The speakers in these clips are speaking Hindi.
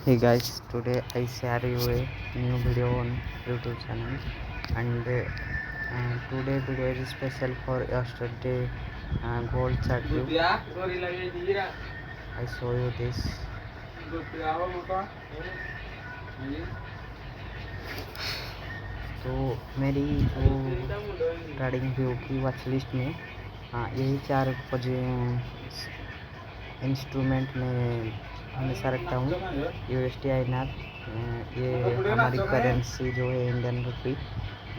Hey guys, today I share you a new video on YouTube channel, and today video is special for yesterday gold chart view. I show you this. तो मेरी जो ट्रेडिंग व्यू की वॉच लिस्ट में यही चार इंस्ट्रूमेंट में हमेशा रखता हूँ। USD INR, ये हमारी करेंसी जो है इंडियन रुपी,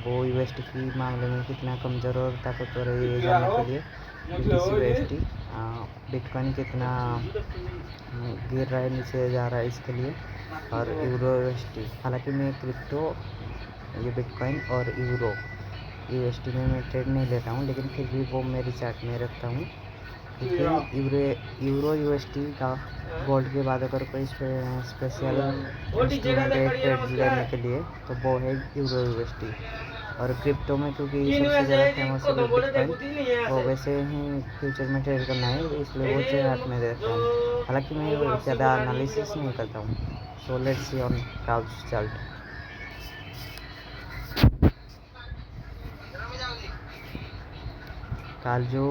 वो USD की मामले में कितना कमज़ोर और ताकतवर है ये जानने के लिए BTC USD, बिटकॉइन कितना गिर रहा है, नीचे जा रहा है इसके लिए, और यूरो USD। हालांकि मैं क्रिप्टो, ये बिटकॉइन और यूरो USD में मैं ट्रेड नहीं लेता हूँ, लेकिन फिर भी वो मेरी चार्ट में रखता हूँ, क्योंकि यूरो USD का गोल्ड के बाद अगर कोई स्पेशल इंस्ट्रूमेंट है ट्रेड लेने के लिए तो वो है यूरो USD। और क्रिप्टो में क्योंकि सबसे ज़्यादा फेमस है बिटकॉइन, वो वैसे ही फ्यूचर में ट्रेड करना है, इसलिए वो चार्ट में देता हूँ। हालांकि मैं ज़्यादा एनालिसिस नहीं करता हूँ। So let's see on couch chart. कल जो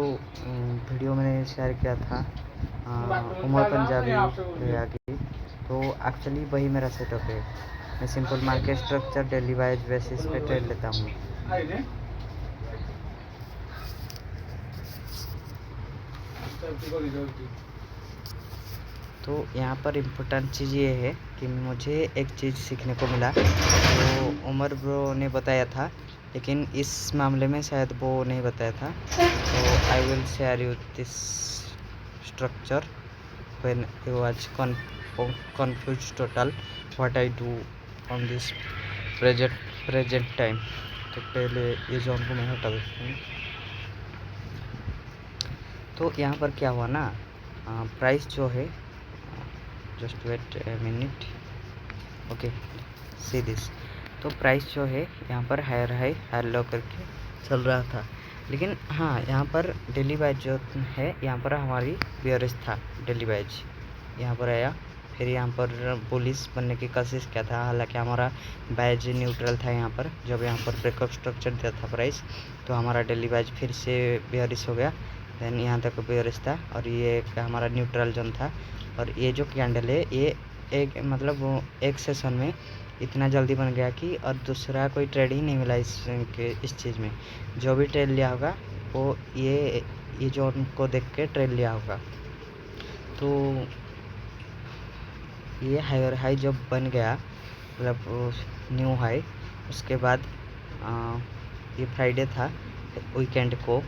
वीडियो मैंने शेयर किया था उमर पंजाबी आगे, तो एक्चुअली वही मेरा सेटअप है। मैं simple market structure daily wise basis पे ट्रेड लेता हूँ। तो यहाँ पर इम्पोर्टेंट चीज़ ये है कि मुझे एक चीज़ सीखने को मिला, जो उमर ब्रो ने बताया था, लेकिन इस मामले में शायद वो नहीं बताया था। तो I will share you this structure when you was confused total what I do on this present time। तो पहले ये जोन को मैं हटा देता हूँ। तो यहाँ पर क्या हुआ ना, प्राइस जो है, just wait a minute, okay see this. तो प्राइस जो है यहाँ पर हायर हाई हायर लो करके चल रहा था, लेकिन हाँ यहाँ पर डेली वाइज जो है, यहाँ पर हमारी बियरिश था। डेली वाइज यहाँ पर आया, फिर यहाँ पर बुलिश बनने की कोशिश किया था, हालांकि हमारा बैज न्यूट्रल था। यहाँ पर जब यहाँ पर ब्रेकअप स्ट्रक्चर दिया था प्राइस, तो हमारा डेली वाइज फिर से बियरिश हो गया। देन यहाँ तक बियरिश था, और ये हमारा न्यूट्रल जोन था। और ये जो कैंडल है, ये एक मतलब एक सेशन में इतना जल्दी बन गया कि और दूसरा कोई ट्रेड ही नहीं मिला इस चीज़ में। जो भी ट्रेड लिया होगा वो ये जोन को देख के ट्रेड लिया होगा। तो ये हायर हाई जब बन गया, मतलब न्यू हाई, उसके बाद ये फ्राइडे था, वीकेंड को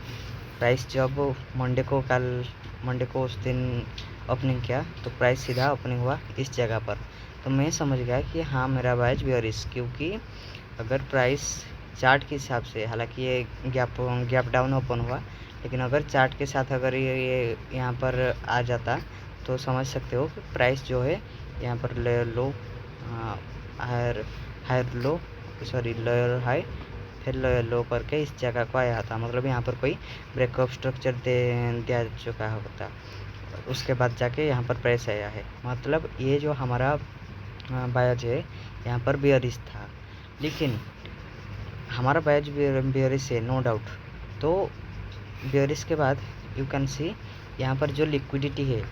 प्राइस जब मंडे को उस दिन ओपनिंग किया, तो प्राइस सीधा ओपनिंग हुआ इस जगह पर। तो मैं समझ गया कि हाँ मेरा बाइज बियरिश, क्योंकि अगर प्राइस चार्ट के हिसाब से, हालांकि ये गैप डाउन ओपन हुआ, लेकिन अगर चार्ट के साथ अगर ये यहाँ पर आ जाता, तो समझ सकते हो कि प्राइस जो है यहाँ पर lower low, higher low, sorry lower high, फिर लोअर लो करके इस जगह को आया था। मतलब यहाँ पर कोई ब्रेकअप स्ट्रक्चर दिया चुका होता, उसके बाद जाके यहाँ पर प्राइस आया है। मतलब ये जो हमारा बायज है यहाँ पर बियरिश था, लेकिन हमारा बायज बियरिश है नो डाउट। तो बियरिश के बाद यू कैन सी यहाँ पर जो लिक्विडिटी है,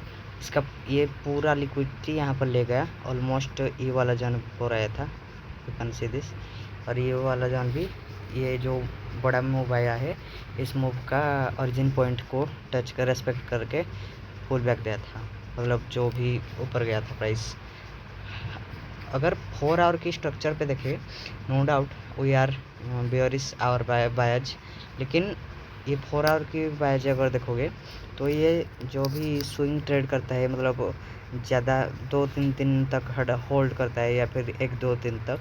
इसका ये पूरा लिक्विडिटी यहाँ पर ले गया। ऑलमोस्ट ये वाला जोन हो रहा था, यू कैन सी दिस। और ये वाला जोन भी, ये जो बड़ा मूव आया है, इस मूव का ओरिजिन पॉइंट को टच कर रेस्पेक्ट करके पुल बैक दिया था, मतलब जो भी ऊपर गया था प्राइस। अगर 4 आवर की स्ट्रक्चर पे देखें, no doubt we are bearish our bias, लेकिन ये 4 आवर की बायज अगर देखोगे, तो ये जो भी स्विंग ट्रेड करता है, मतलब ज़्यादा 2-3 दिन तक होल्ड करता है, या फिर 1-2 दिन तक,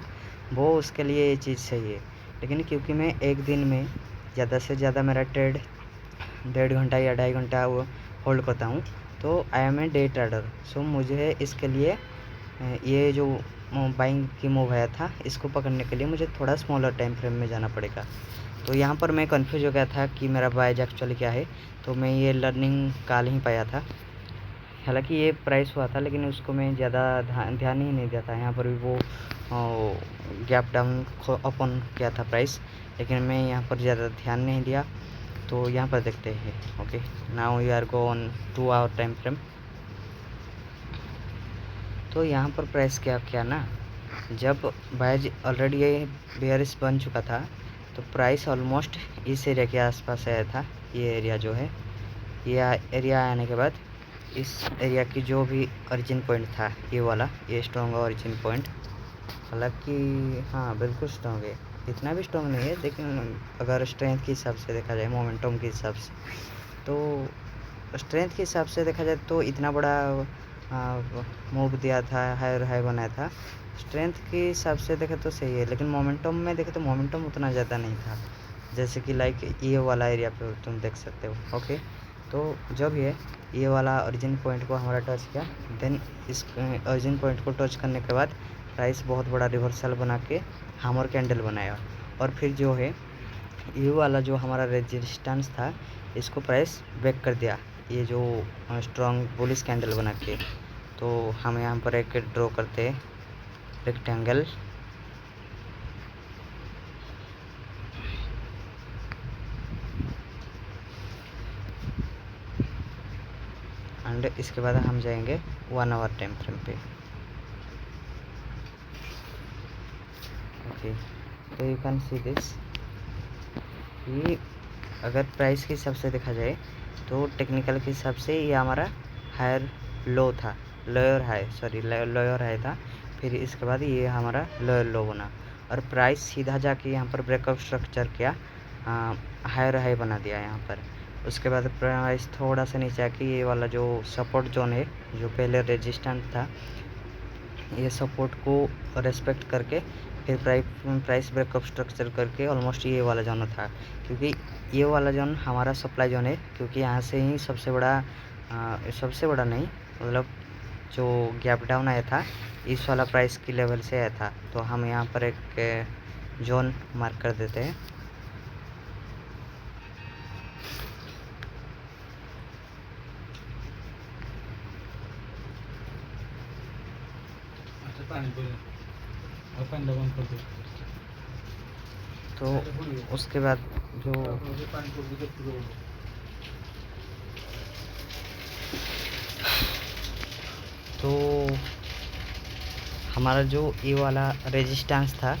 वो उसके लिए ये चीज़ सही है। लेकिन क्योंकि मैं एक दिन में ज़्यादा से ज़्यादा मेरा ट्रेड 1.5 घंटा या 2.5 घंटा वो होल्ड करता हूँ, तो I am a day trader. So मुझे इसके लिए ये जो बाइंग की मूव आया था, इसको पकड़ने के लिए मुझे थोड़ा स्मॉलर टाइम फ्रेम में जाना पड़ेगा। तो यहाँ पर मैं कंफ्यूज हो गया था कि मेरा बाइज एक्चुअली क्या है, तो मैं ये लर्निंग कल ही पाया था। हालांकि ये प्राइस हुआ था, लेकिन उसको मैं ज़्यादा ध्यान ही नहीं दिया था। यहाँ पर भी वो गैप डाउन ओपन किया था प्राइस, लेकिन मैं यहाँ पर ज़्यादा ध्यान नहीं दिया। तो यहाँ पर देखते हैं। Okay, now we are go on 2 hour time frame. तो यहाँ पर प्राइस क्या क्या ना, जब बायज ऑलरेडी ये बेयरिश बन चुका था, तो प्राइस ऑलमोस्ट इस एरिया के आसपास आया था। ये एरिया जो है, ये एरिया आने के बाद इस एरिया की जो भी ओरिजिन पॉइंट था, ये वाला, ये स्ट्रॉन्ग ओरिजिन पॉइंट। हालांकि हाँ, बिल्कुल स्ट्रॉन्ग है, इतना भी स्ट्रॉन्ग नहीं है, लेकिन अगर स्ट्रेंथ के हिसाब से देखा जाए, मोमेंटम के हिसाब से, तो स्ट्रेंथ के हिसाब से देखा जाए तो इतना बड़ा मूव दिया था, हायर हाई बनाया था। स्ट्रेंथ के हिसाब से देखे तो सही है, लेकिन मोमेंटम में देखे तो मोमेंटम उतना ज़्यादा नहीं था, जैसे कि लाइक ये वाला एरिया पे तुम देख सकते हो। ओके, तो जब ये वाला ओरिजिन पॉइंट को हमारा टच किया, देन इस ओरिजिन पॉइंट को टच करने के बाद प्राइस बहुत बड़ा रिवर्सल बना के हैमर कैंडल बनाया, और फिर जो है ये वाला जो हमारा रेजिस्टेंस था, इसको प्राइस ब्रेक कर दिया, ये जो स्ट्रॉन्ग बुलिश कैंडल बना के। तो हम यहाँ पर एक ड्रॉ करते हैं रेक्टेंगल, एंड इसके बाद हम जाएंगे 1 आवर टाइम फ्रेम पे। ओके, तो यू कैन सी दिस, ये अगर प्राइस के हिसाब से देखा जाए तो टेक्निकल के हिसाब से ये हमारा हायर लो था, lower high, sorry lower high था। फिर इसके बाद ये हमारा लोअर लो बना, और प्राइस सीधा जाके यहाँ पर ब्रेकअप स्ट्रक्चर किया, हायर हाई बना दिया यहाँ पर। उसके बाद प्राइस थोड़ा सा नीचे आके ये वाला जो सपोर्ट जोन है, जो पहले रेजिस्टेंट था, ये सपोर्ट को रेस्पेक्ट करके फिर प्राइस ब्रेकअप स्ट्रक्चर करके ऑलमोस्ट ये वाला जोन था, क्योंकि ये वाला जोन हमारा सप्लाई जोन है, क्योंकि यहाँ से ही सबसे बड़ा नहीं, मतलब जो गैप डाउन आया था इस वाला प्राइस की लेवल से आया था। तो हम यहाँ पर एक जोन मार्क कर देते हैं। तो उसके बाद जो तो हमारा जो ये वाला रेजिस्टेंस था,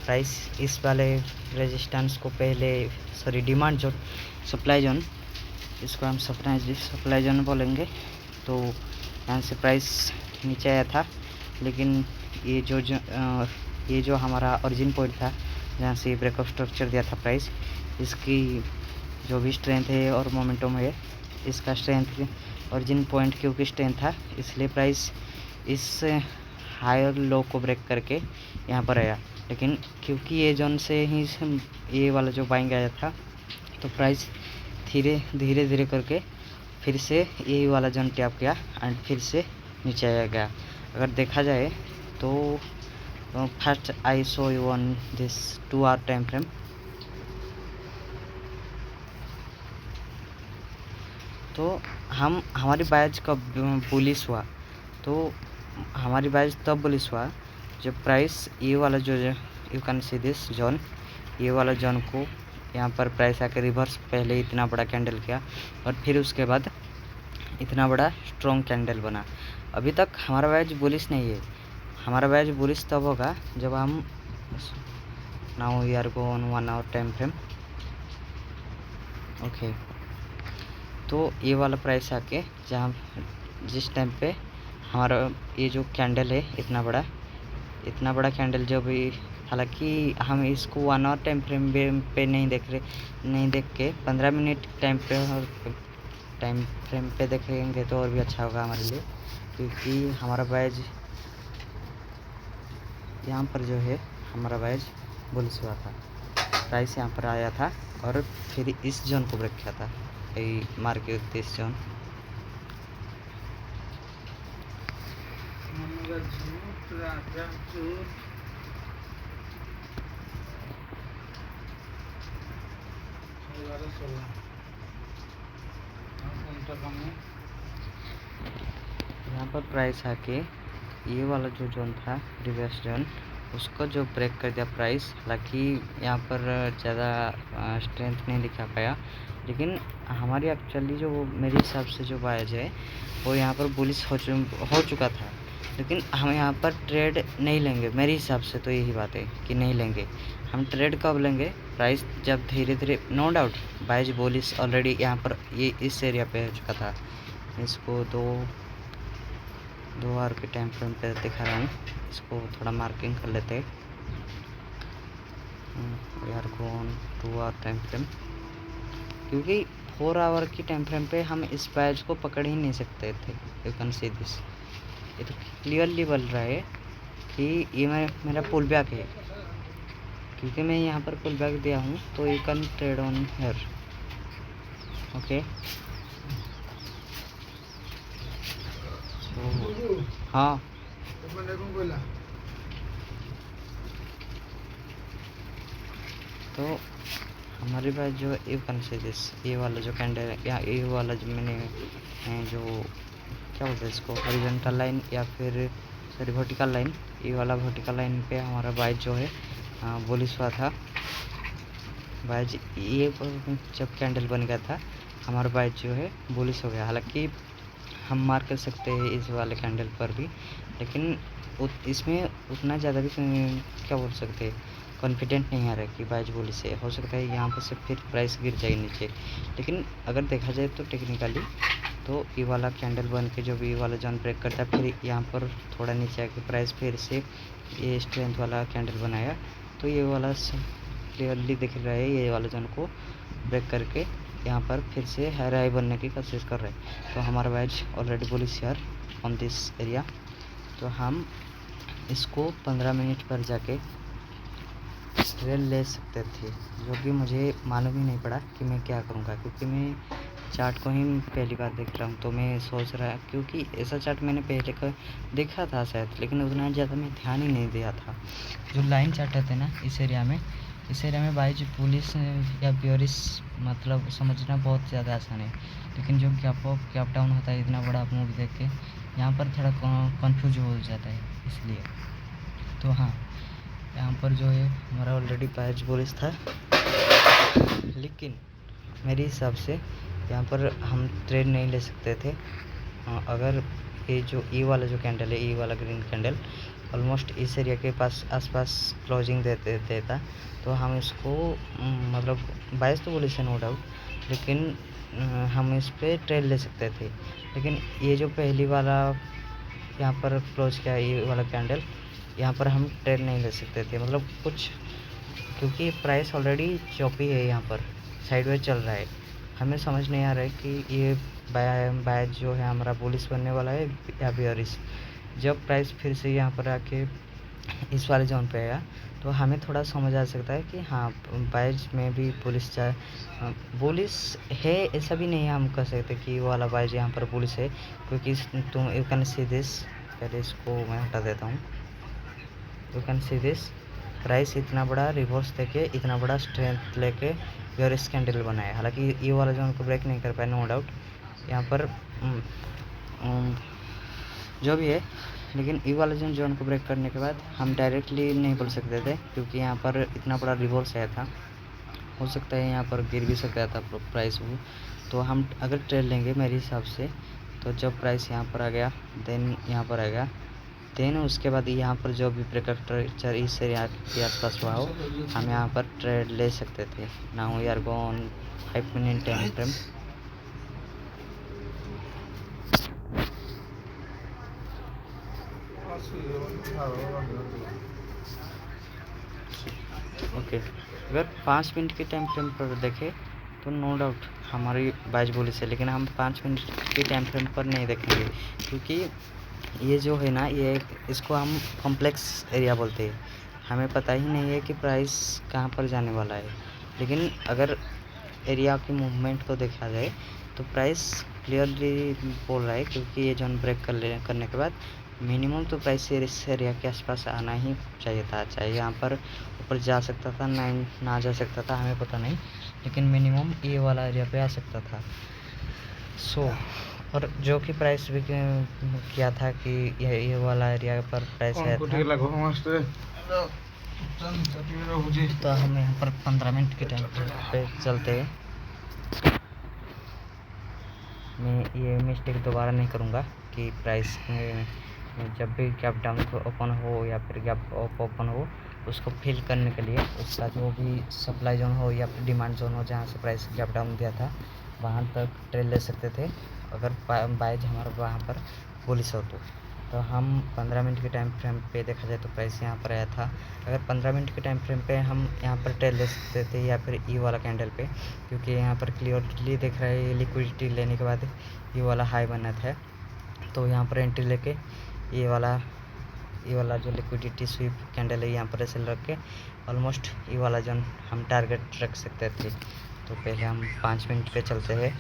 प्राइस इस वाले रेजिस्टेंस को पहले, sorry demand zone, supply zone, इसको हम सप्लाई जोन बोलेंगे। तो यहाँ से प्राइस नीचे आया था, लेकिन ये जो हमारा ओरिजिन पॉइंट था, जहाँ से ब्रेकअप स्ट्रक्चर दिया था प्राइस, इसकी जो भी स्ट्रेंथ है और मोमेंटम है, इसका स्ट्रेंथ ओरिजिन पॉइंट क्योंकि स्ट्रेंथ था, इसलिए प्राइस इस हायर लो को ब्रेक करके यहाँ पर आया। लेकिन क्योंकि ये जोन से ही ये वाला जो बाइंग आया था, तो प्राइस धीरे धीरे करके फिर से यही वाला जोन टैप किया एंड फिर से नीचे आया गया। अगर देखा जाए तो first I show you on this 2 hour time frame. तो हमारी बायज कब बुलिश हुआ, तो हमारी बायज तब बुलिश हुआ जब प्राइस ये वाला जो you can see this zone, ये वाला जोन को यहाँ पर प्राइस आके रिवर्स पहले इतना बड़ा कैंडल किया, और फिर उसके बाद इतना बड़ा स्ट्रॉन्ग कैंडल बना। अभी तक हमारा बायज बुलिश नहीं है, हमारा बायज बुलिश तब होगा जब हम, now we are go on 1 hour time frame. Okay, तो ये वाला प्राइस आके जहाँ जिस टाइम पे हमारा ये जो कैंडल है इतना बड़ा कैंडल, जो भी, हालांकि हम इसको 1 आवर टाइम फ्रेम पे नहीं देख के 15 मिनट टाइम फ्रेम पे देखेंगे तो और भी अच्छा होगा हमारे लिए, क्योंकि हमारा बैज यहाँ पर जो है, हमारा बैज बुलिश हुआ था, प्राइस यहाँ पर आया था और फिर इस जोन को ब्रेक किया था, मार्केट दिस जोन। यहाँ पर प्राइस आके ये वाला जो जोन था रिवर्स जोन, उसको जो ब्रेक कर दिया प्राइस। हालांकि यहाँ पर ज़्यादा स्ट्रेंथ नहीं दिखा पाया, लेकिन हमारी एक्चुअली जो मेरे हिसाब से जो बायज है वो यहाँ पर बुलिश हो चुका था, लेकिन हम यहाँ पर ट्रेड नहीं लेंगे। मेरे हिसाब से तो यही बात है कि नहीं लेंगे। हम ट्रेड कब लेंगे? प्राइस जब धीरे धीरे, no doubt bias bullish already यहाँ पर ये इस एरिया पे हो चुका था। इसको दो आवर के टाइम फ्रेम पे दिखा रहा हूँ। इसको थोड़ा मार्किंग कर लेते हैं यार को 2 आवर टाइम फ्रेम, क्योंकि 4 आवर की टाइम फ्रेम पे हम इस बैच को पकड़ ही नहीं सकते थे। यू कैन सी दिस, ये तो क्लियरली बोल रहा है कि ये मेरा पुल बैक है, क्योंकि मैं यहाँ पर पुल बैक दिया हूँ। तो you can trade on here, okay. हाँ तो हमारे पास जो यू कैन से दिस, ये वाला जो कैंडल है या ये वाला जो मैंने जो क्या बोलते हैं इसको, हॉरिजॉन्टल लाइन या फिर सॉरी वर्टिकल लाइन, ये वाला वर्टिकल लाइन पे हमारा बाइज जो है बुलिश हुआ था। बाइज ये जब कैंडल बन गया था हमारा बाइज जो है बुलिश हो गया। हालांकि हम मार कर सकते हैं इस वाले कैंडल पर भी, लेकिन इसमें उतना ज़्यादा भी क्या बोल सकते हैं, कॉन्फिडेंट नहीं आ रहा है कि बाइज बोली से हो सकता है यहाँ पर से फिर प्राइस गिर जाए नीचे। लेकिन अगर देखा जाए तो टेक्निकली तो ये वाला कैंडल बन के जो भी ये वाला जोन ब्रेक करता है, फिर यहाँ पर थोड़ा नीचे आके प्राइस फिर से ये स्ट्रेंथ वाला कैंडल बनाया, तो ये वाला क्लियरली दिख रहा है ये वाला जोन को ब्रेक करके यहाँ पर फिर से हाई हाई बनने की कोशिश कर रहे हैं। तो हमारा batch already bullish here on this area. तो हम इसको 15 मिनट पर जाके ट्रेड ले सकते थे, जो कि मुझे मालूम ही नहीं पड़ा कि मैं क्या करूँगा, क्योंकि मैं चार्ट को ही पहली बार देख रहा हूँ। तो मैं सोच रहा, क्योंकि ऐसा चार्ट मैंने पहले का देखा था शायद, लेकिन उतना ज़्यादा मैं ध्यान ही नहीं दिया था। जो लाइन चार्ट होते ना इस एरिया में बाइज पुलिस या ब्योरिस मतलब समझना बहुत ज़्यादा आसान है, लेकिन जो गैप अप गैप डाउन होता है इतना बड़ा आप मूवी देख के यहाँ पर थोड़ा कन्फ्यूज हो जाता है, इसलिए। तो हाँ, यहाँ पर जो है हमारा ऑलरेडी बाइज बुलिश था, लेकिन मेरे हिसाब से यहाँ पर हम ट्रेड नहीं ले सकते थे। अगर ये वाला जो कैंडल है, ये वाला ग्रीन कैंडल ऑलमोस्ट इस एरिया के पास आसपास क्लोजिंग देता, तो हम इसको मतलब बाइस तो बुलिश है नो डाउट, लेकिन हम इस पर ट्रेड ले सकते थे। लेकिन ये जो पहली वाला यहाँ पर क्लोज किया ये वाला कैंडल, यहाँ पर हम ट्रेड नहीं ले सकते थे, मतलब कुछ, क्योंकि प्राइस ऑलरेडी चौपी है, यहाँ पर साइडवेज चल रहा है। हमें समझ नहीं आ रहा है कि ये बायज जो है हमारा बुलिश बनने वाला है या बेयरिश। जब प्राइस फिर से यहाँ पर आके इस वाले जोन पे आया, तो हमें थोड़ा समझ आ सकता है कि हाँ बायज में भी बुलिश है। ऐसा भी नहीं है हम कह सकते कि वो वाला बायज यहाँ पर बुलिश है, क्योंकि तुम यू कैन सी दिस, पहले इसको मैं हटा देता हूँ। You can see this, price इतना बड़ा रिवर्स देके इतना बड़ा स्ट्रेंथ लेके बेयरिश कैंडल बनाया। हालांकि ये वाला जोन को ब्रेक नहीं कर पाया नो डाउट यहाँ पर जो भी है, लेकिन ये वाला जोन को ब्रेक करने के बाद हम डायरेक्टली नहीं बोल सकते थे, क्योंकि यहाँ पर इतना बड़ा रिवर्स आया था। हो सकता है यहाँ पर गिर भी सकता था प्राइस वो। तो हम अगर ट्रेड लेंगे मेरे हिसाब से, तो जब प्राइस यहाँ पर आ गया देन यहाँ पर आएगा, देन उसके बाद यहाँ पर जो भी ब्रेक स्ट्रक्चर इस एरिया के आसपास हुआ हो, हम यहाँ पर ट्रेड ले सकते थे। Now we are go on 5 minute time frame. Okay, अगर 5 मिनट के टाइम फ्रेम पर देखें तो नो डाउट हमारी बाइज बुलिश है, लेकिन हम 5 मिनट के टाइम फ्रेम पर नहीं देखेंगे, क्योंकि ये जो है ना, ये इसको हम कॉम्प्लेक्स एरिया बोलते हैं। हमें पता ही नहीं है कि प्राइस कहाँ पर जाने वाला है, लेकिन अगर एरिया की मूवमेंट को देखा जाए तो प्राइस क्लियरली बोल रहा है, क्योंकि ये जोन ब्रेक करने के बाद मिनिमम तो प्राइस इस एरिया के आसपास आना ही चाहिए था। चाहे यहाँ पर ऊपर जा सकता था ना जा सकता था, हमें पता नहीं, लेकिन मिनिमम ये वाला एरिया पे आ सकता था। सो और जो कि प्राइस भी किया था कि ये वाला एरिया पर प्राइस आया था। तो हम यहाँ पर 15 मिनट के टाइम पे चलते हैं। मैं ये मिस्टेक दोबारा नहीं करूँगा कि प्राइस जब भी गैप डाउन ओपन हो या फिर गैप अप ओपन हो, उसको फिल करने के लिए उसका जो भी सप्लाई जोन हो या फिर डिमांड जोन हो, जहाँ से प्राइस गैप डाउन दिया था वहाँ तक ट्रेड ले सकते थे अगर बाइज हमारा वहाँ पर बुलिश हो तो हम 15 मिनट के टाइम फ्रेम पे देखा जाए तो प्राइस यहाँ पर आया था। अगर 15 मिनट के टाइम फ्रेम पे हम यहाँ पर ट्रेड ले सकते थे या फिर ई वाला कैंडल पे, क्योंकि यहाँ पर क्लियरली दिख रहा है लिक्विडिटी लेने के बाद ये वाला हाई बना था। तो यहाँ पर एंट्री लेके ये वाला जो लिक्विडिटी स्वीप कैंडल है यहाँ पर ऐसे रख के ऑलमोस्ट ये वाला जोन हम टारगेट रख सकते थे। तो पहले हम 5 मिनट पे चलते हैं।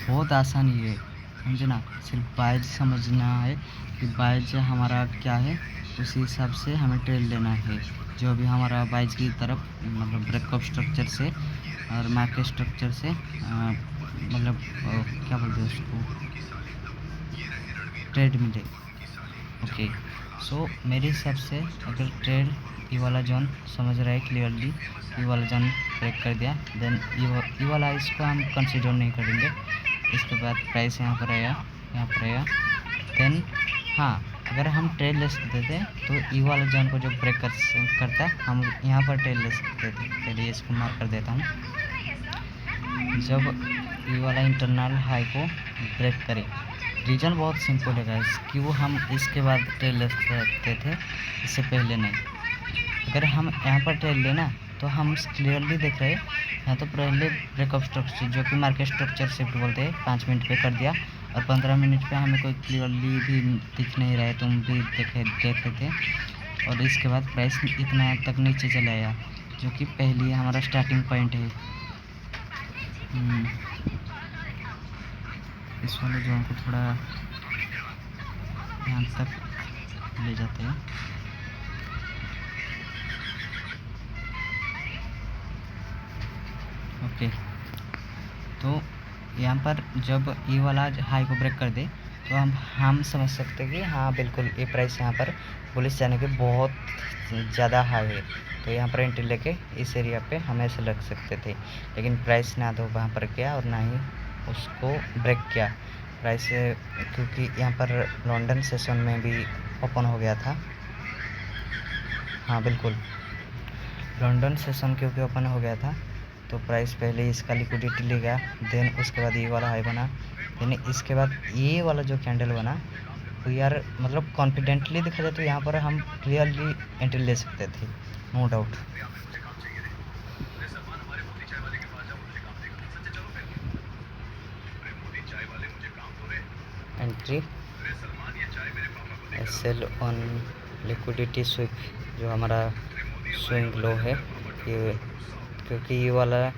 बहुत आसान ही है, समझे ना, सिर्फ बाइज समझना है कि बाइज हमारा क्या है, उसी हिसाब से हमें ट्रेड लेना है। जो भी हमारा बाइज की तरफ मतलब ब्रेकअप स्ट्रक्चर से और मार्केट स्ट्रक्चर से मतलब क्या बोलते हैं उसको, ट्रेड मिले। ओके, सो मेरे हिसाब से अगर ट्रेड ये वाला जोन समझ रहा है क्लियरली, ये वाला जोन ब्रेक कर दिया, देन ये वाला इसको हम कंसिडर नहीं करेंगे। इसके बाद प्राइस यहाँ पर आया देन हाँ, अगर हम ट्रेड ले सकते थे तो ई वाला जोन को जो ब्रेक करता हम यहाँ पर ट्रेड ले सकते थे। पहले इसको मार्क कर देता हूँ। जब ई वाला इंटरनल हाई को ब्रेक करे, रीज़न बहुत सिंपल है गाइस, क्यों हम इसके बाद ट्रेड ले सकते थे, इससे पहले नहीं। अगर हम यहाँ पर ट्रेड लेना तो हम क्लियरली देख रहे हैं यहाँ तो पहले ब्रेकअप स्ट्रक्चर जो कि मार्केट स्ट्रक्चर शिफ्ट बोलते हैं 5 मिनट पे कर दिया, और 15 मिनट पे हमें कोई क्लियरली भी दिख नहीं रहा है, तुम भी देखे थे। और इसके बाद प्राइस इतना तक नीचे चला आया, जो कि पहले हमारा स्टार्टिंग पॉइंट है। इस वाले जोन को थोड़ा यहाँ तक ले जाते हैं। ओके, तो यहाँ पर जब ये वाला हाई को ब्रेक कर दे तो हम समझ सकते हैं कि हाँ बिल्कुल ये प्राइस यहाँ पर बुलिश जाने के बहुत ज़्यादा हाई है। तो यहाँ पर एंट्री लेके इस एरिया पे हम ऐसे लग सकते थे, लेकिन प्राइस ना तो वहाँ पर किया और ना ही उसको ब्रेक किया प्राइस, क्योंकि यहाँ पर लंदन सेशन में भी ओपन हो गया था। हाँ बिल्कुल, लंदन सेशन क्योंकि ओपन हो गया था तो प्राइस पहले इसका लिक्विडिटी ले गया, देन उसके बाद ये वाला हाई बना, देन इसके बाद ये वाला जो कैंडल बना वो यार मतलब कॉन्फिडेंटली देखा जाए तो यहाँ पर हम क्लियरली एंट्री ले सकते थे, no doubt. Entry sell on liquidity sweep जो हमारा स्विंग लो है, ये क्योंकि ये वाला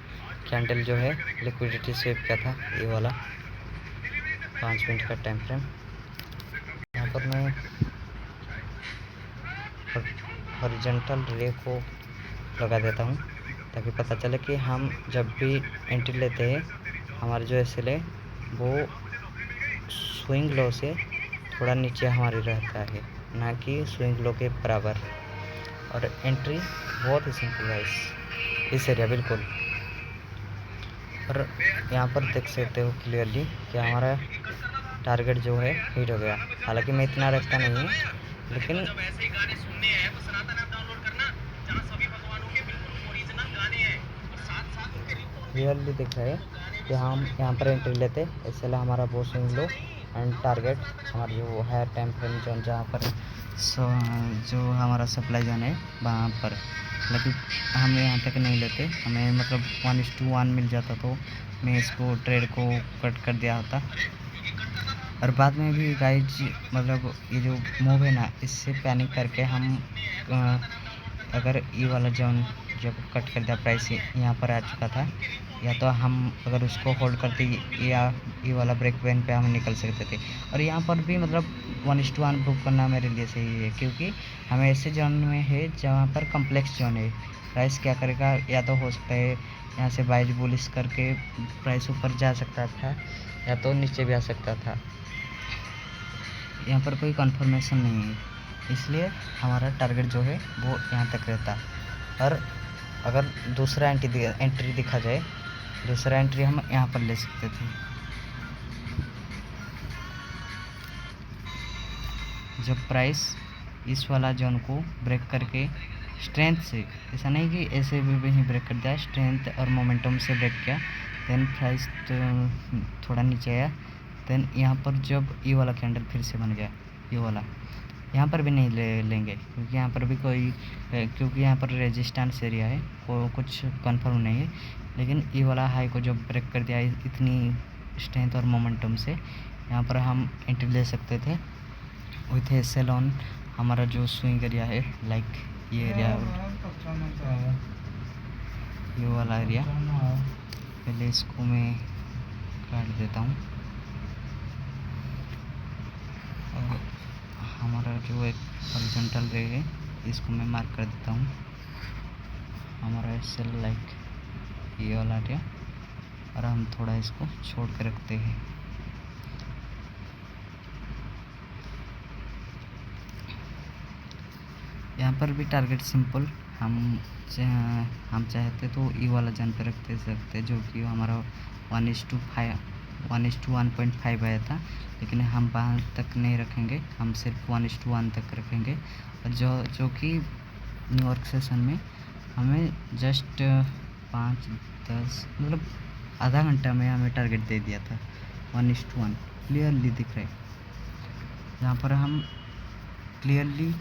कैंडल जो है लिक्विडिटी स्विप का था, ये वाला 5 मिनट का टाइम फ्रेम। यहाँ पर मैं हॉरिजॉन्टल रे को लगा देता हूँ ताकि पता चले कि हम जब भी एंट्री लेते हैं हमारा जो एसएल है वो स्विंग लो से थोड़ा नीचे हमारी रहता है, ना कि स्विंग लो के बराबर। और एंट्री बहुत ही सिंपल है इस एरिया बिल्कुल। और यहाँ पर देख सकते हो क्लियरली कि हमारा टारगेट जो है हिट हो गया। हालांकि मैं इतना रखता नहीं हूँ, लेकिन क्लियरली दिख रहा है कि हम यहाँ पर एंट्री लेते, इसलिए हमारा वो स्विंग लो एंड टारगेट हमारा जो हायर टाइम फ्रेम जोन जहाँ पर जो हमारा सप्लाई जोन है वहाँ पर, लेकिन हम यहाँ तक नहीं लेते, हमें मतलब 1:1 मिल जाता तो मैं इसको ट्रेड को कट कर दिया होता। और बाद में भी गाइज मतलब ये जो मूव है ना, इससे पैनिक करके हम अगर ये वाला जोन जब कट कर दिया, प्राइस यहाँ पर आ चुका था, या तो हम अगर उसको होल्ड करते या ये वाला ब्रेक पॉइंट पे हम निकल सकते थे। और यहाँ पर भी मतलब 1:1 बुक करना मेरे लिए सही है, क्योंकि हम ऐसे जोन में है जहाँ पर कम्प्लेक्स जोन है। प्राइस क्या करेगा, या तो हो सकता है यहाँ से बाइज बुलिश करके प्राइस ऊपर जा सकता था, या तो नीचे भी आ सकता था। यहाँ पर कोई कंफर्मेशन नहीं है, इसलिए हमारा टारगेट जो है वो यहाँ तक रहता। और अगर दूसरा एंट्री दिखा जाए, दूसरा एंट्री हम यहाँ पर ले सकते थे। जब प्राइस इस वाला जोन को ब्रेक करके स्ट्रेंथ से, ऐसा नहीं कि ऐसे भी ही ब्रेक कर दिया, स्ट्रेंथ और मोमेंटम से ब्रेक किया, देन प्राइस तो थोड़ा नीचे आया। देन यहाँ पर जब ये वाला कैंडल फिर से बन गया, ये वाला यहाँ पर भी नहीं लेंगे, क्योंकि यहाँ पर भी क्योंकि यहाँ पर रेजिस्टेंस एरिया है, कुछ कंफर्म नहीं है। लेकिन ये वाला हाई को जब ब्रेक कर दिया इतनी स्ट्रेंथ और मोमेंटम से, यहाँ पर हम एंट्री ले सकते थे विथ ए सेल ऑन। हमारा जो स्विंग एरिया है, लाइक ये एरिया, ये वाला एरिया, पहले इसको मैं काट देता हूँ। और हमारा जो एक हॉरिजॉन्टल रे है, इसको मैं मार्क कर देता हूँ। हमारा सेल लाइक ये वाला एरिया, और हम थोड़ा इसको छोड़ कर रखते हैं। यहाँ पर भी टारगेट सिंपल, हम चाहते तो ई वाला जन पे रखते सकते, जो कि हमारा 1:1.5 आया था। लेकिन हम वहाँ तक नहीं रखेंगे, हम सिर्फ 1:1 तक रखेंगे। और जो कि न्यूयॉर्क सेशन में हमें जस्ट 5-10 मतलब आधा घंटा में हमें टारगेट दे दिया था 1:1, क्लियरली दिख रहा है। यहाँ पर हम क्लियरली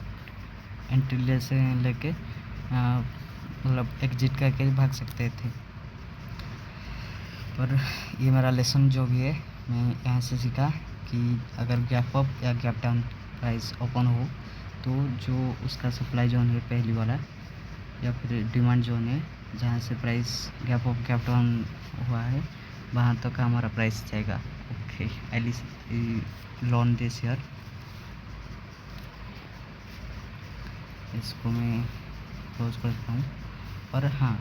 एंट्री लेके मतलब एग्जिट करके भाग सकते थे। पर ये मेरा लेसन जो भी है, मैं यहाँ से सीखा कि अगर गैप अप या गैप डाउन प्राइस ओपन हो, तो जो उसका सप्लाई जोन है पहली वाला, या फिर डिमांड जोन है जहाँ से price gap up gap down हुआ है, वहाँ तक हमारा प्राइस जाएगा। Okay, I learn this year. इसको मैं क्लोज करता हूँ। और हाँ,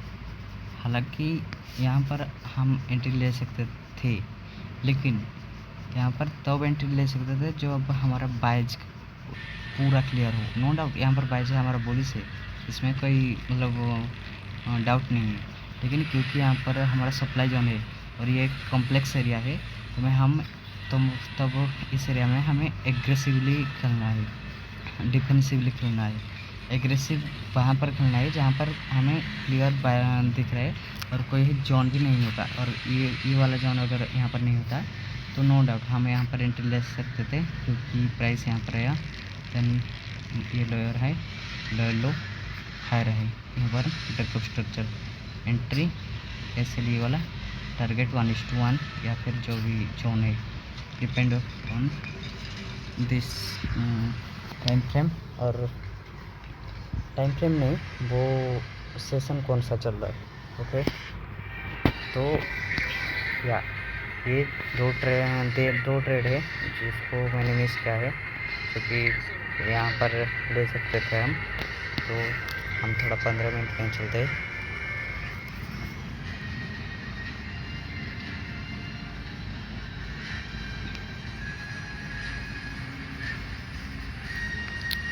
हालांकि यहाँ पर हम एंट्री ले सकते थे, लेकिन यहाँ पर तब एंट्री ले सकते थे जब हमारा बाइज पूरा क्लियर हो। नो डाउट यहाँ पर बाइज है, हमारा बुलिश है, इसमें कोई मतलब डाउट नहीं है। लेकिन क्योंकि यहाँ पर हमारा सप्लाई जोन है और ये एक कॉम्प्लेक्स एरिया है, तो तब इस एरिया में हमें एग्रेसिवली खेलना है, डिफेंसिवली खेलना है। एग्रेसिव वहाँ पर खेलना है जहाँ पर हमें क्लियर दिख रहा है और कोई जोन भी नहीं होता। और ये वाला जोन अगर यहाँ पर नहीं होता, तो नो डाउट हम यहाँ पर एंट्री ले सकते थे, क्योंकि प्राइस यहाँ पर आया। देन ये लोअर हाई, लोअर लो, हाई रहे, यहाँ पर ब्रेकअप स्ट्रक्चर एंट्री ऐसे लिए वाला टारगेट 1:1 या फिर जो भी जोन है, depend on this time frame. और टाइम फ्रेम नहीं, वो सेशन कौन सा चल रहा है। ओके, तो या ये दो ट्रेड है जिसको मैंने मिस किया है, क्योंकि यहाँ पर ले सकते थे हम। तो हम थोड़ा 15 मिनट कहीं चलते हैं।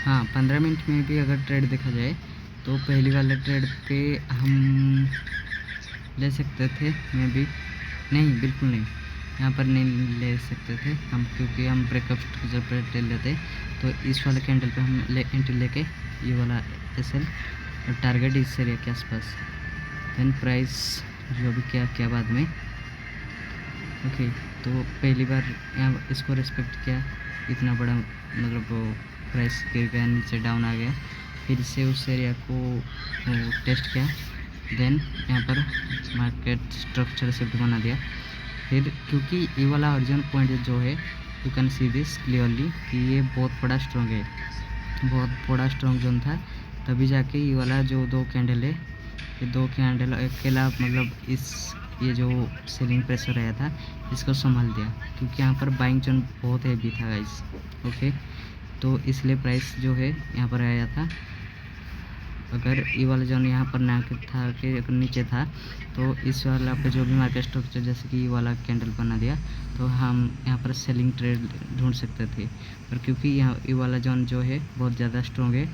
हाँ, 15 मिनट में भी अगर ट्रेड देखा जाए, तो पहली वाले ट्रेड पे हम ले सकते थे, मैं भी नहीं, बिल्कुल नहीं, यहाँ पर नहीं ले सकते थे हम, क्योंकि हम ब्रेकअप स्ट्रक्चर पर ट्रेड लेते। तो इस वाले कैंडल पे हम एंट्री लेके ये वाला एसएल और टारगेट इस एरिया के आसपास, देन प्राइस जो भी क्या बाद में। ओके, तो पहली बार यहाँ इसको रेस्पेक्ट किया, इतना बड़ा मतलब प्राइस गिर गया, नीचे डाउन आ गया, फिर से उस एरिया को टेस्ट किया, देन यहाँ पर मार्केट स्ट्रक्चर शिफ्ट बना दिया। फिर क्योंकि ये वाला ओरिजिनल पॉइंट जो है, you can see this clearly कि ये बहुत बड़ा स्ट्रॉन्ग है, बहुत बड़ा स्ट्रॉन्ग जोन था। तभी जाके ये वाला जो दो कैंडल है, ये दो कैंडल अकेला मतलब इस ये जो सेलिंग प्रेशर आया था इसको संभाल दिया, क्योंकि यहाँ पर बाइंग जोन बहुत हैवी था गाइस। ओके, तो इसलिए प्राइस जो है यहाँ पर आया था। अगर ये वाला जोन यहाँ पर ना था कि अगर नीचे था तो इस वाला पे जो भी मार्केट स्ट्रक्चर जैसे कि ये वाला कैंडल बना दिया तो हम यहाँ पर सेलिंग ट्रेड ढूंढ सकते थे, पर क्योंकि यहाँ ये वाला जोन जो है बहुत ज़्यादा स्ट्रॉन्ग है,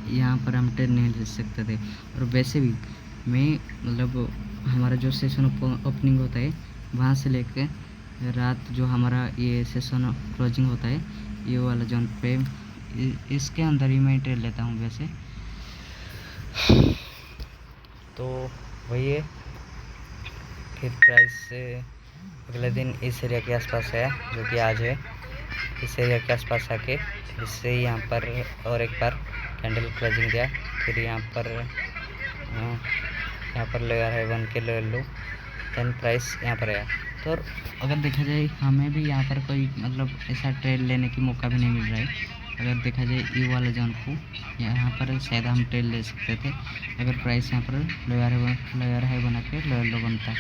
यहाँ पर हम ट्रेड नहीं ले सकते थे। और वैसे भी मैं मतलब हमारा जो सेशन ओपनिंग होता है वहाँ से लेकर रात जो हमारा ये सेशन क्लोजिंग होता है ये वाला जोन पे इसके अंदर ही मैं ट्रेड लेता हूँ वैसे। तो वही है, फिर प्राइस से अगले दिन इस एरिया के आसपास है जो कि आज है। इस एरिया के आसपास आके फिर से यहाँ पर और एक बार कैंडल क्लोजिंग दिया, फिर यहाँ पर लगा है 1 के लेवल लो, देन प्राइस यहाँ पर आया। तो अगर देखा जाए हमें भी यहाँ पर कोई मतलब ऐसा ट्रेड लेने की मौका भी नहीं मिल रहा है। अगर देखा जाए ये वाला जोन को यहाँ पर शायद हम ट्रेड ले सकते थे अगर प्राइस यहाँ पर लोअर हाई बना के लोअर लो बनता,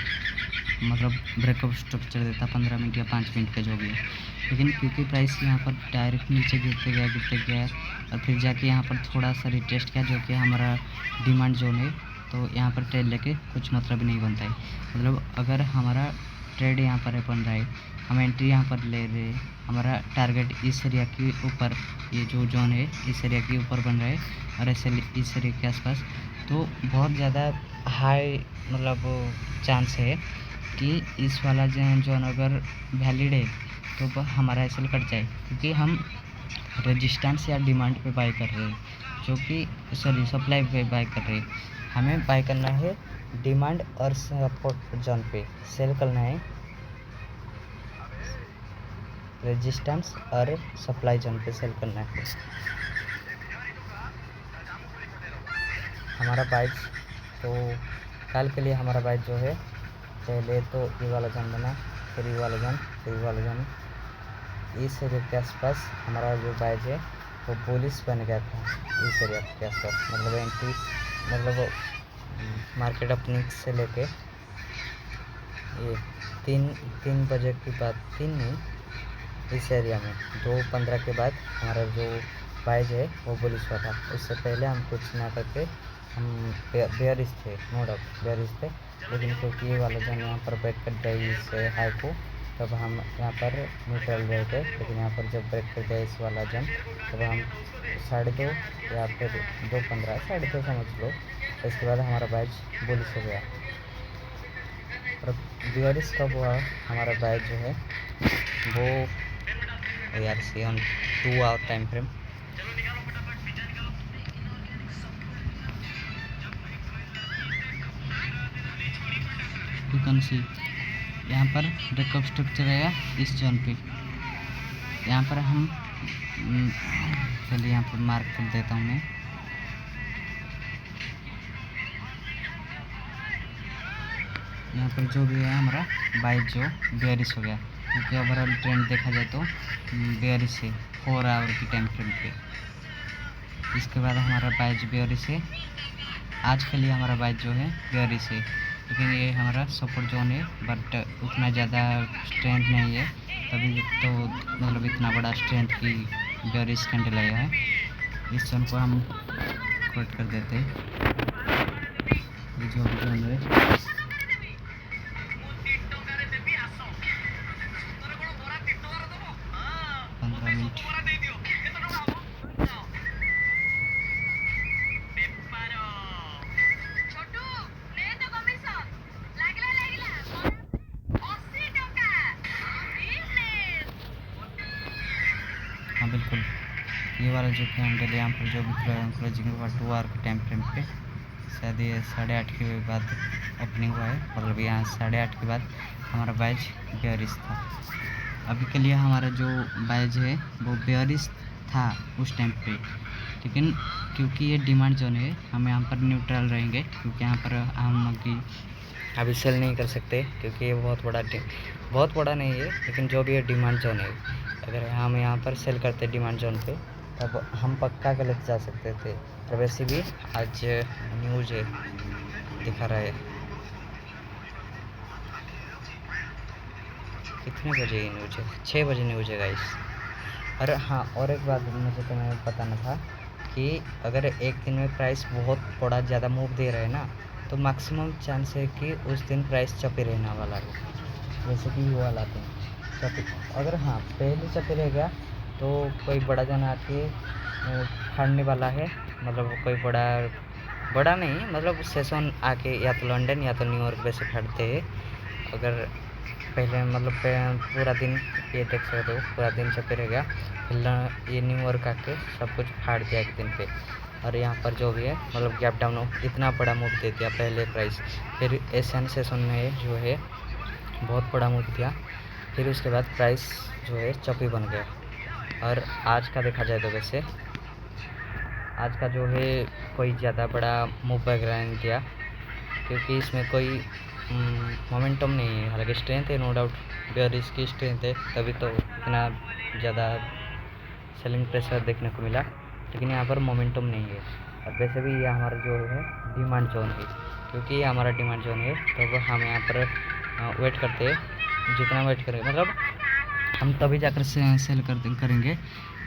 मतलब ब्रेकअप स्ट्रक्चर देता 15 मिनट या 5 मिनट का जो भी है। लेकिन क्योंकि प्राइस यहाँ पर डायरेक्ट नीचे गिरते गया और फिर जाके यहाँ पर थोड़ा सा रिटेस्ट किया जो कि हमारा डिमांड जोन है, तो यहाँ पर ट्रेड लेके कुछ मतलब नहीं बनता है। मतलब अगर हमारा ट्रेड यहाँ पर बन रहा है, हम एंट्री यहाँ पर ले रहे हैं, हमारा टारगेट इस एरिया के ऊपर ये जो जोन है इस एरिया के ऊपर बन रहा है और ऐसे इस एरिया के आसपास, तो बहुत ज़्यादा हाई मतलब चांस है कि इस वाला जोन अगर वैलिड है तो हमारा एसएल कट जाए, क्योंकि हम रेजिस्टेंस या डिमांड पे बाय कर रहे हैं, जो कि सप्लाई पे बाय कर रहे हैं। हमें बाय करना है डिमांड और सपोर्ट जोन पे, सेल करना है रेजिस्टेंस और सप्लाई जोन पे सेल करना है। हमारा बाइज तो कल के लिए हमारा बाइज जो है पहले तो ये वाला जोन बना, फिर ये वाला जोन, फिर ये वाला जोन, इस एरिया के आसपास हमारा जो बाइज है वो बुलिश बन गया था। इस एरिया के आसपास मतलब एंट्री मतलब मार्केट ओपनिंग से लेके ये 3 बजे के बाद 3 नहीं, इस एरिया में 2:15 के बाद हमारा जो बाइज है वो बुलिश हुआ था। उससे पहले हम कुछ ना करके हम बेयरिश थे, नो डाउट बेयरिश थे, लेकिन क्योंकि ये वाला जोन यहाँ पर ब्रेक कर दिया इस हाई को, तब हम यहाँ पर न्यूट्रल रहे थे। लेकिन यहाँ पर जब ब्रेक कर दिया इस वाला जोन तब हम 2:30 या फिर 2:15 2:30 समझ लो, इसके बाद हमारा बैच बुलिश हो गया। और बेयरिश कब हुआ हमारा बैच जो है वो यार see on 2 hour time frame, you can see यहाँ पर ब्रेकअप स्ट्रक्चर आएगा इस जोन पे। यहाँ पर हम चलिए यहाँ पर मार्क कर देता हूँ मैं, यहाँ पर जो भी है हमारा बाइज जो बेयरिश हो गया, क्योंकि ओवरऑल ट्रेंड देखा जाए तो बेयरिश है 4 आवर की टाइम फ्रेम पे। इसके बाद हमारा बाइज बेयरिश है, आज के लिए हमारा बाइज जो है बेयरिश है, लेकिन ये हमारा सपोर्ट जोन है, बट उतना ज़्यादा स्ट्रेंथ नहीं है, तभी तो मतलब इतना बड़ा स्ट्रेंथ की बेयरिश कैंडल आया है। इस जोन को हम कट कर देते हैं, ये जो जोन है 15 मिनट। हाँ बिल्कुल, ये वाला जो कैंडल है यहाँ पर जो भी क्लोजिंग हुआ 2 आवर के टाइम फ्रेम पे, शायद ये 8:30 के बाद ओपनिंग हुआ है, मतलब यहाँ 8:30 के बाद हमारा बैच बेयरिश था। अभी के लिए हमारा जो बैच है वो बेयरिश था उस टाइम पे, लेकिन क्योंकि ये डिमांड जोन है हम यहाँ पर न्यूट्रल रहेंगे, क्योंकि यहाँ पर हम अभी सेल नहीं कर सकते, क्योंकि ये बहुत बड़ा नहीं है, लेकिन जो भी है डिमांड जोन है। अगर हम यहाँ पर सेल करते डिमांड जोन पे तब हम पक्का गलत जा सकते थे, और वैसे भी आज न्यूज़ दिखा रहा है कितने बजे ये न्यूज है? 6 बजे न्यूज है गाइस। अरे हाँ, और एक बात मुझे तुम्हें बताना था कि अगर एक दिन में प्राइस बहुत थोड़ा ज़्यादा मूव दे रहे हैं ना, तो मैक्सिमम चांस है कि उस दिन प्राइस चपे रहने वाला है, जैसे कि ये वाला दिन चपे। अगर हाँ पहले चपे रह गया तो कोई बड़ा जन आके फाड़ने वाला है, मतलब कोई बड़ा बड़ा नहीं, मतलब सेशन आके या तो लंदन या तो न्यूयॉर्क वैसे फाड़ते हैं। अगर पहले मतलब पूरा दिन ये देख सकते हो, पूरा दिन चपे रह गया, फिर ये न्यूयॉर्क आके सब कुछ फाड़ दिया एक दिन पे। और यहाँ पर जो भी है मतलब गैप डाउन इतना बड़ा मूव दे दिया पहले प्राइस, फिर एशियन सेशन में जो है बहुत बड़ा मूव दिया, फिर उसके बाद प्राइस जो है चपी बन गया। और आज का देखा जाए तो वैसे आज का जो है कोई ज़्यादा बड़ा मूव वगैरह नहीं दिया, क्योंकि इसमें कोई मोमेंटम नहीं है। हालांकि स्ट्रेंथ है नो डाउट, बेयरिश की स्ट्रेंथ है, तभी तो इतना ज़्यादा सेलिंग प्रेशर देखने को मिला, लेकिन यहाँ पर मोमेंटम नहीं है। और वैसे भी ये हमारा जो है डिमांड जोन है, क्योंकि ये हमारा डिमांड जोन है, तो हम यहाँ पर वेट करते हैं। जितना वेट करेंगे मतलब हम तभी जाकर सेल करेंगे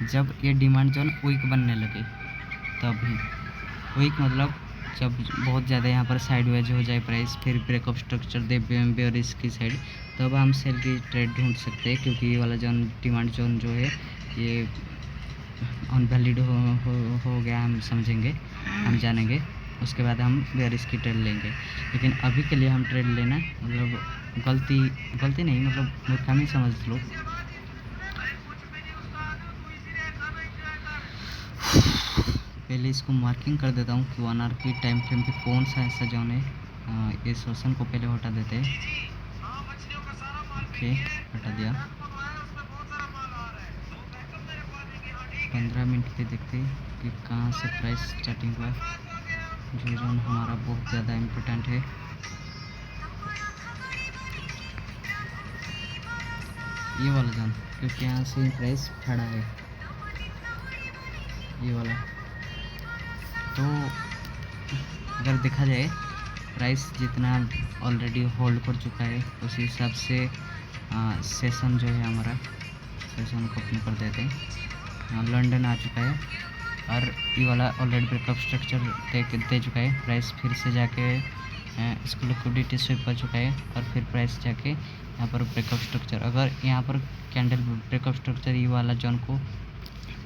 जब ये डिमांड जोन वीक बनने लगे, तभी। वीक मतलब जब बहुत ज़्यादा यहाँ पर साइडवेज हो जाए प्राइस, फिर ब्रेकअप स्ट्रक्चर दे बेयरिश की साइड, तब हम सेल की ट्रेड ढूंढ सकते हैं, क्योंकि ये वाला जोन डिमांड जोन जो है ये अनवैलिड हो गया, हम समझेंगे, हम जानेंगे, उसके बाद हम बेयरिश की ट्रेड लेंगे। लेकिन अभी के लिए हम ट्रेड लेना मतलब गलती नहीं, मतलब मूर्खामी समझ लो। पहले इसको मार्किंग कर देता हूँ कि 1 आवर की टाइम फ्रेम पे कौन सा ऐसा जोन है। इस ऑप्शन को पहले हटा देते हैं। ओके, हटा दिया। 15 मिनट पे देखते हैं कि कहाँ से प्राइस स्टार्टिंग हुआ, जो जोन हमारा बहुत ज़्यादा इम्पोर्टेंट है। ये वाला जोन, क्योंकि यहाँ से प्राइस खड़ा है, ये वाला। तो अगर देखा जाए प्राइस जितना ऑलरेडी होल्ड कर चुका है, उस हिसाब से सेशन जो है हमारा, सेशन को ओपन कर देते हैं। लंदन आ चुका है और ये वाला ऑलरेडी ब्रेकअप स्ट्रक्चर दे चुका है। प्राइस फिर से जाके इसको लिक्विडिटी स्विप कर चुका है, और फिर प्राइस जाके यहाँ पर ब्रेकअप स्ट्रक्चर, अगर यहाँ पर कैंडल ब्रेकअप स्ट्रक्चर ये वाला जोन को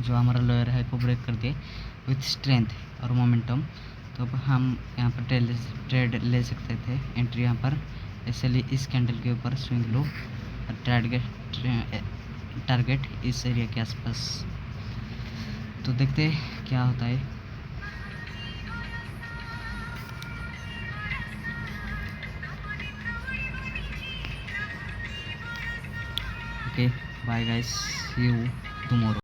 जो हमारा लोअर है को ब्रेक कर दे विथ स्ट्रेंथ और मोमेंटम, तो अब हम यहाँ पर ट्रेड ले सकते थे। एंट्री यहाँ पर इसलिए इस कैंडल के ऊपर स्विंग लो, और टारगेट इस एरिया के आसपास। तो देखते हैं क्या होता है। Okay, bye guys, see you tomorrow.